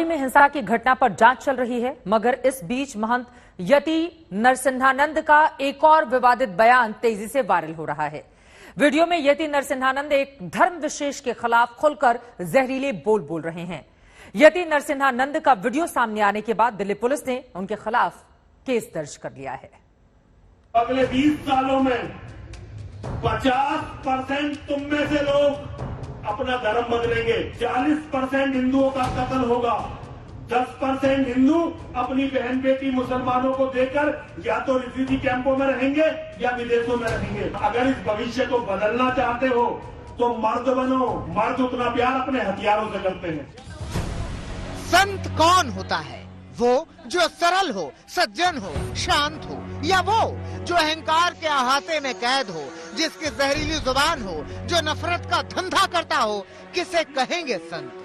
में हिंसा की घटना पर जांच चल रही है, मगर इस बीच महंत यति नरसिंहानंद का एक और विवादित बयान तेजी से वायरल हो रहा है। वीडियो में यति नरसिंहानंद एक धर्म विशेष के खिलाफ खुलकर जहरीले बोल रहे हैं। यति नरसिंहानंद का वीडियो सामने आने के बाद दिल्ली पुलिस ने उनके खिलाफ केस दर्ज कर लिया है। अगले 20 सालों में 50% तुम में से लोग अपना धर्म बदलेंगे, 40% हिंदुओं का कत्ल होगा, 10% हिंदू अपनी बहन बेटी मुसलमानों को देकर या तो रिफ्यूजी कैंपों में रहेंगे या विदेशों में रहेंगे। अगर इस भविष्य को बदलना चाहते हो तो मर्द बनो। मर्द उतना प्यार अपने हथियारों से करते हैं। संत कौन होता है? वो जो सरल हो, सज्जन हो, शांत हो, या वो जो अहंकार के अहाते में कैद हो, जिसकी जहरीली जुबान हो, जो नफरत का धंधा करता हो? किसे कहेंगे संत?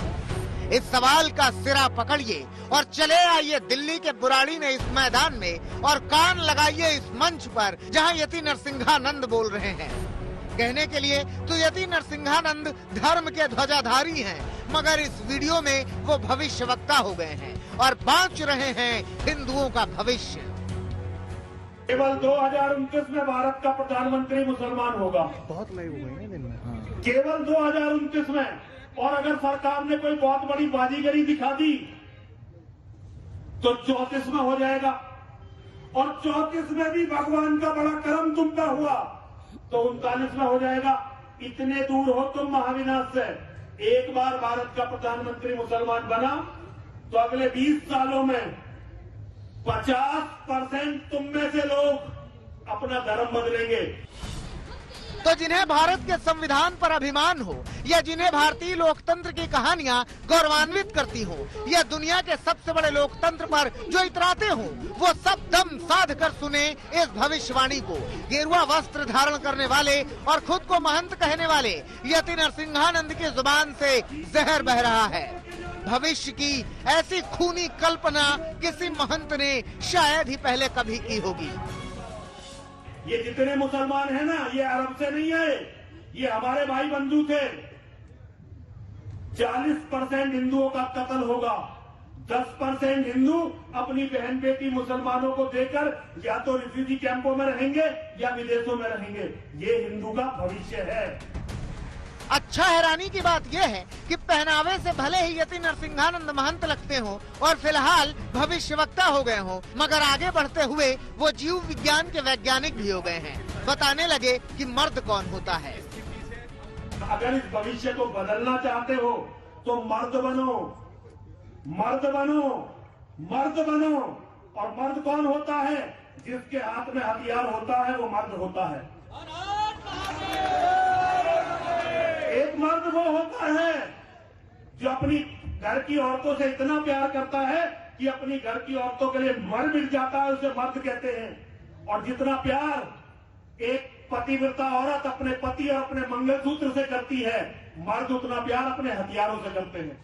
इस सवाल का सिरा पकड़िए और चले आइए दिल्ली के बुराड़ी में इस मैदान में और कान लगाइए इस मंच पर जहां यति नरसिंहानंद बोल रहे हैं। कहने के लिए तो यति नरसिंहानंद धर्म के ध्वजाधारी हैं, मगर इस वीडियो में वो भविष्यवक्ता हो गए हैं और बांच रहे हैं हिंदुओं का भविष्य। केवल 2029 में भारत का प्रधानमंत्री मुसलमान होगा। बहुत लाइव हो गए दिन में। हाँ। केवल 2029 में। और अगर सरकार ने कोई बहुत बड़ी बाजीगरी दिखा दी तो 34 में हो जाएगा। और 34 में भी भगवान का बड़ा करम तुम पर हुआ तो 39 में हो जाएगा। इतने दूर हो तुम महाविनाश से। एक बार भारत का प्रधानमंत्री मुसलमान बना तो अगले 20 सालों में 50% तुम में से लोग अपना धर्म बदलेंगे। तो जिन्हें भारत के संविधान पर अभिमान हो, या जिन्हें भारतीय लोकतंत्र की कहानियां गौरवान्वित करती हो, या दुनिया के सबसे बड़े लोकतंत्र पर जो इतराते हो, वो सब दम साध कर सुने इस भविष्यवाणी को। गेरुआ वस्त्र धारण करने वाले और खुद को महंत कहने वाले यति नरसिंहानंद की जुबान से जहर बह रहा है। भविष्य की ऐसी खूनी कल्पना किसी महंत ने शायद ही पहले कभी की होगी। ये जितने मुसलमान हैं ना, ये अरब से नहीं आए, ये हमारे भाई बंधु थे। 40% हिंदुओं का कत्ल होगा, 10% हिंदू अपनी बहन बेटी मुसलमानों को देकर या तो रिफ्यूजी कैंपों में रहेंगे या विदेशों में रहेंगे। ये हिंदू का भविष्य है। अच्छा, हैरानी की बात यह है कि पहनावे से भले ही यति नरसिंहानंद महंत लगते हो और फिलहाल भविष्यवक्ता हो गए हो, मगर आगे बढ़ते हुए वो जीव विज्ञान के वैज्ञानिक भी हो गए हैं। बताने लगे कि मर्द कौन होता है। अगर इस भविष्य को बदलना चाहते हो तो मर्द बनो। मर्द बनो, मर्द बनो। और मर्द कौन होता है? जिसके हाथ में हथियार होता है वो मर्द होता है। एक मर्द वो होता है जो अपनी घर की औरतों से इतना प्यार करता है कि अपनी घर की औरतों के लिए मर मिट जाता है, उसे मर्द कहते हैं। और जितना प्यार एक पतिव्रता औरत अपने पति और अपने मंगलसूत्र से करती है, मर्द उतना प्यार अपने हथियारों से करते हैं।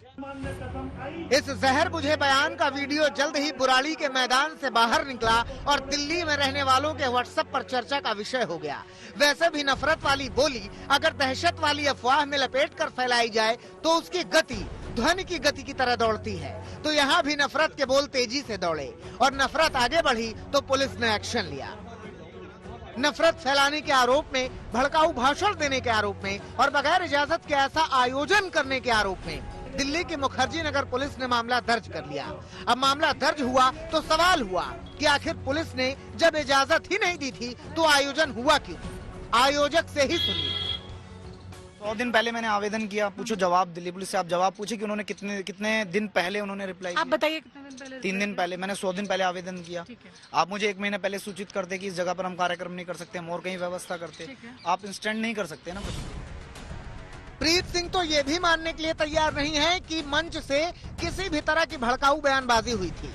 इस जहर बुझे बयान का वीडियो जल्द ही बुराड़ी के मैदान से बाहर निकला और दिल्ली में रहने वालों के व्हाट्सएप पर चर्चा का विषय हो गया। वैसे भी नफरत वाली बोली अगर दहशत वाली अफवाह में लपेट कर फैलाई जाए तो उसकी गति ध्वनि की गति की तरह दौड़ती है। तो यहाँ भी नफरत के बोल तेजी से दौड़े और नफरत आगे बढ़ी तो पुलिस ने एक्शन लिया। नफरत फैलाने के आरोप में, भड़काऊ भाषण देने के आरोप में और बगैर इजाजत के ऐसा आयोजन करने के आरोप में दिल्ली की मुखर्जी नगर पुलिस ने मामला दर्ज कर लिया। अब मामला दर्ज हुआ तो सवाल हुआ कि आखिर पुलिस ने जब इजाजत ही नहीं दी थी तो आयोजन हुआ क्यों? आयोजक से ही सुनिए। 100 दिन पहले मैंने आवेदन किया, पूछो जवाब दिल्ली पुलिस से। आप जवाब पूछे कि उन्होंने कितने दिन पहले उन्होंने रिप्लाई आप बताइए कितने दिन पहले? 3 दिन पहले। मैंने 100 दिन पहले आवेदन किया। आप मुझे 1 महीने पहले सूचित करते कि इस जगह पर हम कार्यक्रम नहीं कर सकते, हम और कहीं व्यवस्था करते। आप इंस्टेंट नहीं कर सकते ना कुछ। प्रीत सिंह तो ये भी मानने के लिए तैयार नहीं है कि मंच से किसी भी तरह की भड़काऊ बयानबाजी हुई थी।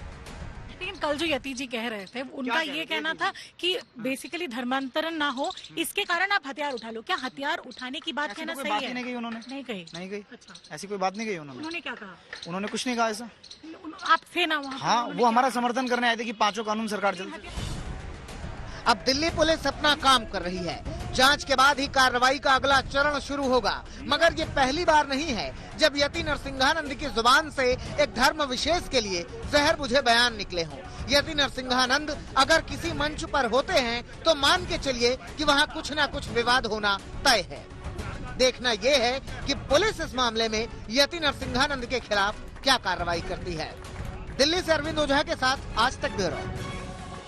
लेकिन कल जो यति जी कह रहे थे, उनका ये कहना था कि बेसिकली धर्मांतरण ना हो, इसके कारण आप हथियार उठा लो। क्या हथियार उठाने की बात कहना सही है? नहीं कही उन्होंने। नहीं कही। नहीं कही। अच्छा। ऐसी कोई बात नहीं कही उन्होंने। उन्होंने क्या कहा? उन्होंने कुछ नहीं कहा ऐसा। आप थे ना वहाँ? हाँ, वो हमारा समर्थन करने आए थे कि 5 कानून सरकार चलती। अब दिल्ली पुलिस अपना काम कर रही है। जांच के बाद ही कार्रवाई का अगला चरण शुरू होगा। मगर ये पहली बार नहीं है जब यति नरसिंहानंद की जुबान से एक धर्म विशेष के लिए जहर बुझे बयान निकले हों। यति नरसिंहानंद अगर किसी मंच पर होते हैं तो मान के चलिए कि वहाँ कुछ न कुछ विवाद होना तय है। देखना ये है कि पुलिस इस मामले में यति नरसिंहानंद के खिलाफ क्या कार्रवाई करती है। दिल्ली से अरविंद ओझा के साथ आज तक ब्यूरो।